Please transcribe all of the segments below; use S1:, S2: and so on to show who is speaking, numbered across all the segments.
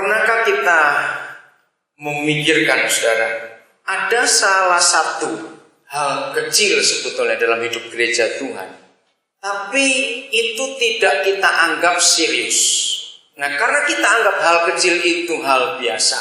S1: Pernahkah kita memikirkan, saudara, ada salah satu hal kecil sebetulnya dalam hidup gereja Tuhan, tapi itu tidak kita anggap serius. Nah, karena kita anggap hal kecil itu hal biasa,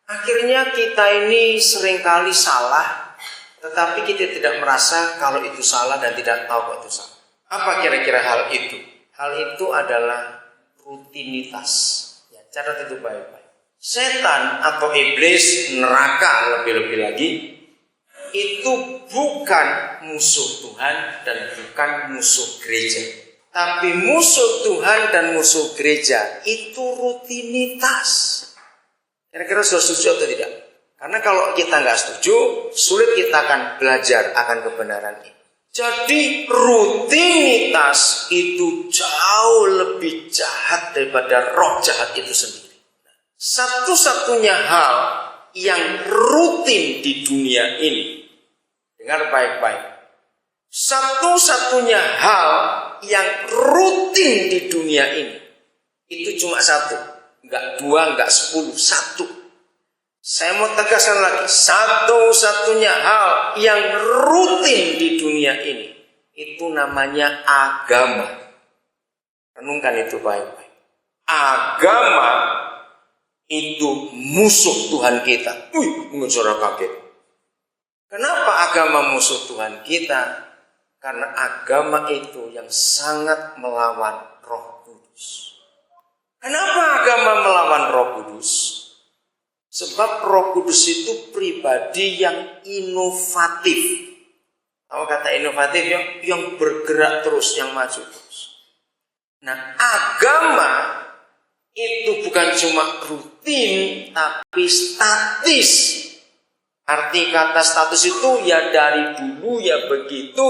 S1: akhirnya kita ini seringkali salah, tetapi kita tidak merasa kalau itu salah dan tidak tahu kalau itu salah. Apa kira-kira hal itu? Hal itu adalah rutinitas. Catat itu baik-baik. Setan atau iblis, neraka lebih-lebih lagi, itu bukan musuh Tuhan dan bukan musuh gereja. Tapi musuh Tuhan dan musuh gereja itu rutinitas. Kira-kira sudah setuju atau tidak? Karena kalau kita nggak setuju, sulit kita akan belajar akan kebenaran ini. Jadi rutinitas itu jauh lebih jahat daripada roh jahat itu sendiri. Satu-satunya hal yang rutin di dunia ini, dengar baik-baik, satu-satunya hal yang rutin di dunia ini, itu cuma satu. Enggak dua, enggak 10, satu. Saya mau tegaskan lagi, satu-satunya hal yang rutin di dunia ini, itu namanya agama. Renungkan itu baik-baik. Agama itu musuh Tuhan kita. Mungkin saudara kaget. Kenapa agama musuh Tuhan kita? Karena agama itu yang sangat melawan Roh Kudus. Kenapa agama melawan Roh Kudus? Sebab Roh Kudus itu pribadi yang inovatif. Apa kata inovatif ya? Yang bergerak terus, yang maju terus. Nah, agama itu bukan cuma rutin, tapi statis. Arti kata status itu ya dari dulu ya begitu,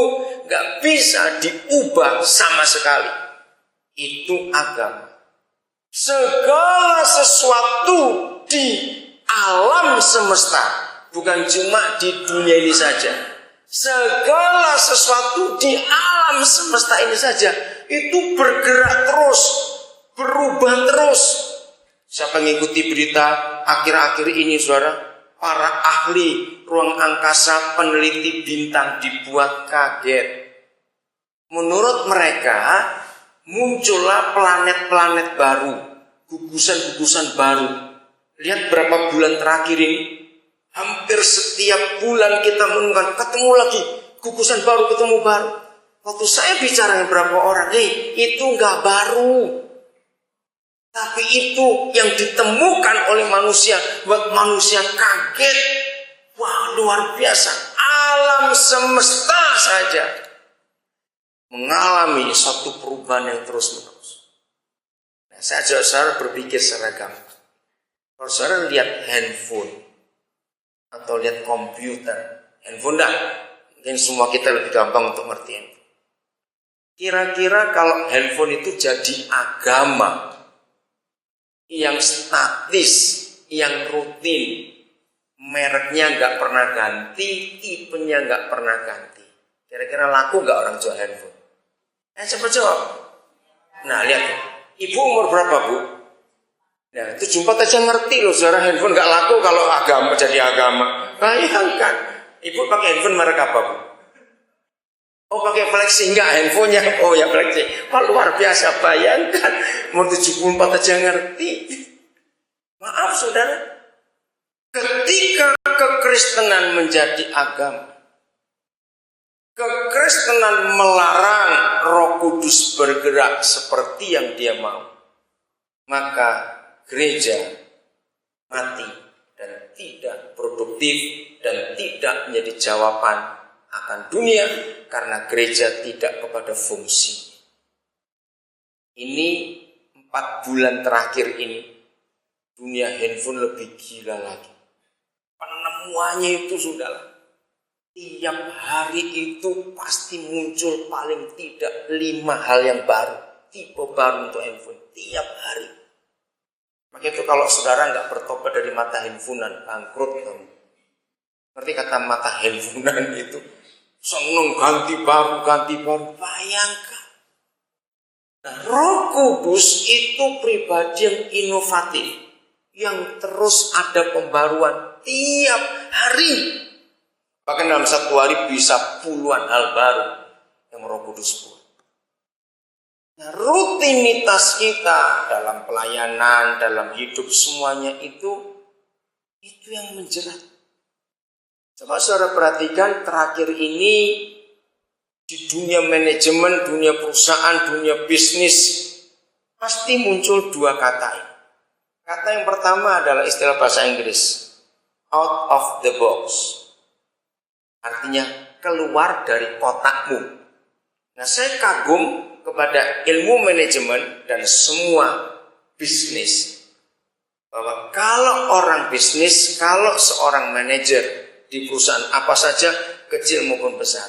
S1: gak bisa diubah sama sekali. Itu agama. Segala sesuatu di alam semesta, bukan cuma di dunia ini saja. Segala sesuatu di alam semesta ini saja itu bergerak terus, berubah terus. Siapa mengikuti berita akhir-akhir ini, saudara? Para ahli ruang angkasa, peneliti bintang dibuat kaget. Menurut mereka, muncullah planet-planet baru, gugusan-gugusan baru. Lihat berapa bulan terakhir ini, hampir setiap bulan kita menemukan ketemu lagi gugusan baru, ketemu baru. Waktu saya bicara dengan beberapa orang, itu nggak baru, tapi itu yang ditemukan oleh manusia, buat manusia kaget. Wah, luar biasa. Alam semesta saja mengalami satu perubahan yang terus menerus. Nah, saya ajak saudara berpikir secara gampang. Kalau saudara lihat handphone atau lihat komputer, handphone dah, mungkin semua kita lebih gampang untuk ngerti handphone. Kira-kira kalau handphone itu jadi agama yang statis, yang rutin, mereknya nggak pernah ganti, tipenya nggak pernah ganti, kira-kira laku nggak orang jual handphone? Coba jawab. Nah, lihat, ibu umur berapa, Bu? Nah, itu jumpa aja ngerti loh, saudara, handphone gak laku kalau agama jadi agama. Bayangkan, ibu pakai handphone merek apa, Bu? Oh, pakai Flexi, enggak handphonenya. Oh ya, Flexi. Wah, luar biasa, bayangkan. Mau 74 aja ngerti. Maaf, saudara. Ketika kekristenan menjadi agama, kekristenan melarang Roh Kudus bergerak seperti yang dia mau, maka gereja mati dan tidak produktif dan tidak menjadi jawaban akan dunia karena gereja tidak kepada fungsi. Ini 4 bulan terakhir ini dunia handphone lebih gila lagi. Penemuannya itu sudahlah, tiap hari itu pasti muncul paling tidak 5 hal yang baru, tipe baru untuk handphone tiap hari. Maka itu kalau saudara nggak bertobat dari mata handphonean, bangkrut kamu. Ngerti kata mata handphonean itu? Seneng ganti baru. Bayangkan. Nah, Roh Kudus itu pribadi yang inovatif. yang terus ada pembaruan tiap hari. Bahkan dalam satu hari bisa puluhan hal baru yang Roh Kudus buat. Nah, rutinitas kita dalam pelayanan, dalam hidup semuanya itu yang menjerat. Coba saudara perhatikan terakhir ini di dunia manajemen, dunia perusahaan, dunia bisnis pasti muncul dua kata ini. Kata yang pertama adalah istilah bahasa Inggris, out of the box. Artinya keluar dari kotakmu. Nah, saya kagum kepada ilmu manajemen dan semua bisnis. Bahwa kalau orang bisnis, kalau seorang manajer di perusahaan apa saja, kecil maupun besar,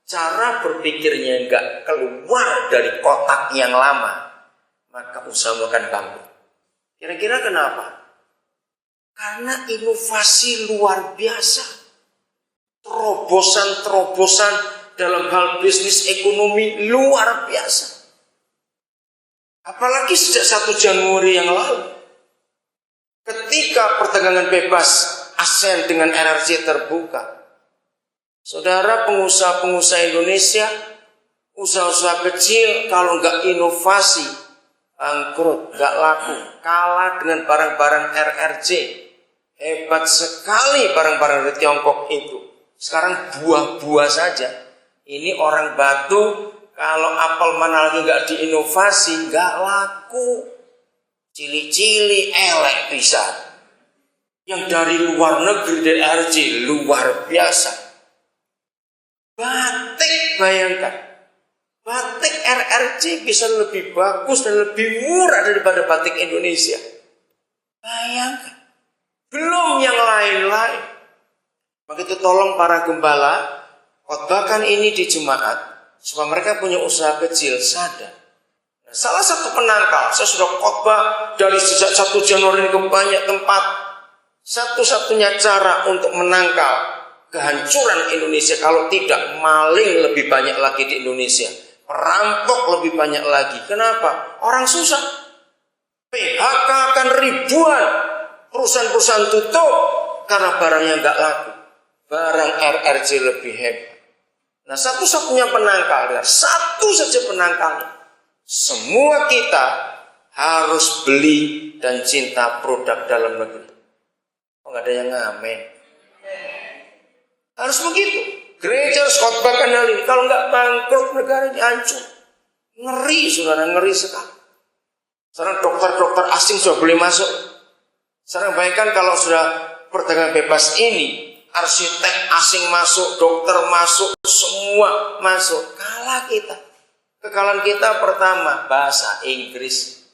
S1: cara berpikirnya enggak keluar dari kotak yang lama, maka usaha akan bangkrut. Kira-kira kenapa? Karena inovasi luar biasa. Terobosan-terobosan dalam hal bisnis ekonomi luar biasa. Apalagi sejak 1 Januari yang lalu. Ketika perdagangan bebas ASEAN dengan RRC terbuka. Saudara pengusaha-pengusaha Indonesia, usaha-usaha kecil kalau nggak inovasi, bangkrut, nggak laku, kalah dengan barang-barang RRC. Hebat sekali barang-barang dari Tiongkok itu. Sekarang buah-buah saja. Ini orang Batu, kalau apel mana lagi nggak diinovasi, nggak laku. Cili-cili, elek bisa. Yang dari luar negeri, dari RRC, luar biasa. Batik, bayangkan. Batik RRC bisa lebih bagus dan lebih murah daripada batik Indonesia. Bayangkan. Belum yang lain-lain. Begitu tolong para gembala, khotbahkan ini di jemaat, supaya mereka punya usaha kecil, sadar. Nah, salah satu penangkal, saya sudah khotbah dari sejak 1 Januari ke banyak tempat. Satu-satunya cara untuk menangkal kehancuran Indonesia, kalau tidak maling lebih banyak lagi di Indonesia, perampok lebih banyak lagi. Kenapa? Orang susah. PHK akan ribuan, perusahaan-perusahaan tutup karena barangnya nggak laku. Barang RRC lebih hebat. Nah, satu-satunya penangkalnya, satu saja penangkalnya. Semua kita harus beli dan cinta produk dalam negeri. Oh, nggak ada yang ngamen. Harus begitu. Gereja harus khotbahkan hal ini. Kalau nggak bangkrut, negara ini hancur. Ngeri, saudara, ngeri sekali. Sekarang dokter-dokter asing sudah boleh masuk. Sekarang bayangkan kalau sudah perdagangan bebas ini, arsitek asing masuk, dokter masuk, semua masuk. Kalah kita. Kekalahan kita pertama, bahasa Inggris.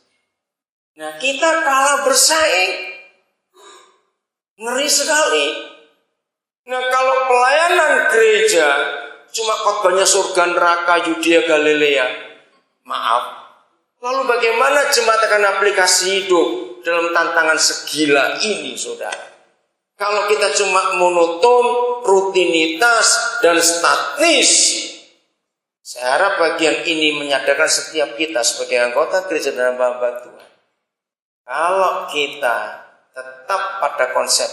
S1: Nah, kita kalah bersaing. Ngeri sekali. Nah, kalau pelayanan gereja cuma khotbahnya surga, neraka, Yudea, Galilea, maaf. Lalu bagaimana jemaat akan aplikasi hidup dalam tantangan segila ini, saudara? Kalau kita cuma monoton, rutinitas, dan statis, saya harap bagian ini menyadarkan setiap kita sebagai anggota gereja dan hamba Tuhan. Kalau kita tetap pada konsep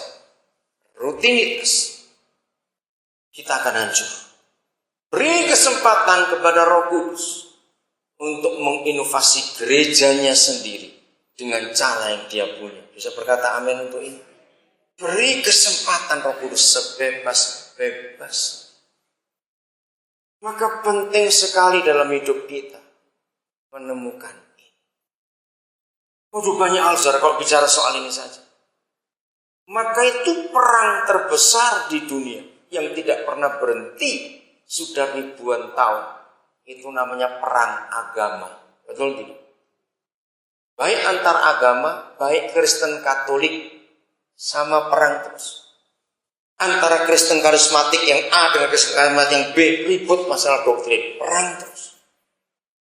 S1: rutinitas, kita akan hancur. Beri kesempatan kepada Roh Kudus untuk menginovasi gerejanya sendiri dengan cara yang dia punya. Bisa berkata amin untuk ini? Beri kesempatan Roh Kudus sebebas-bebas. Maka penting sekali dalam hidup kita menemukan ini. Waduh, banyak hal, saudara, kalau bicara soal ini saja. Maka itu perang terbesar di dunia yang tidak pernah berhenti sudah ribuan tahun. Itu namanya perang agama. Betul tidak? Baik antar agama, baik Kristen Katolik, sama perang terus. Antara Kristen karismatik yang A dengan Kristen karismatik yang B, ribut masalah doktrin, perang terus.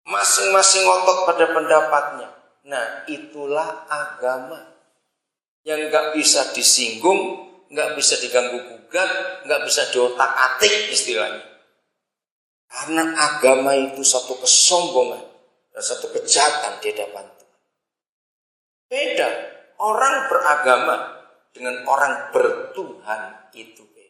S1: Masing-masing ngotot pada pendapatnya. Nah, itulah agama yang nggak bisa disinggung, nggak bisa diganggu-gugat, nggak bisa diotak-atik istilahnya. Karena agama itu satu kesombongan dan satu kejahatan di hadapan Tuhan. Beda. orang beragama dengan orang bertuhan itu beda.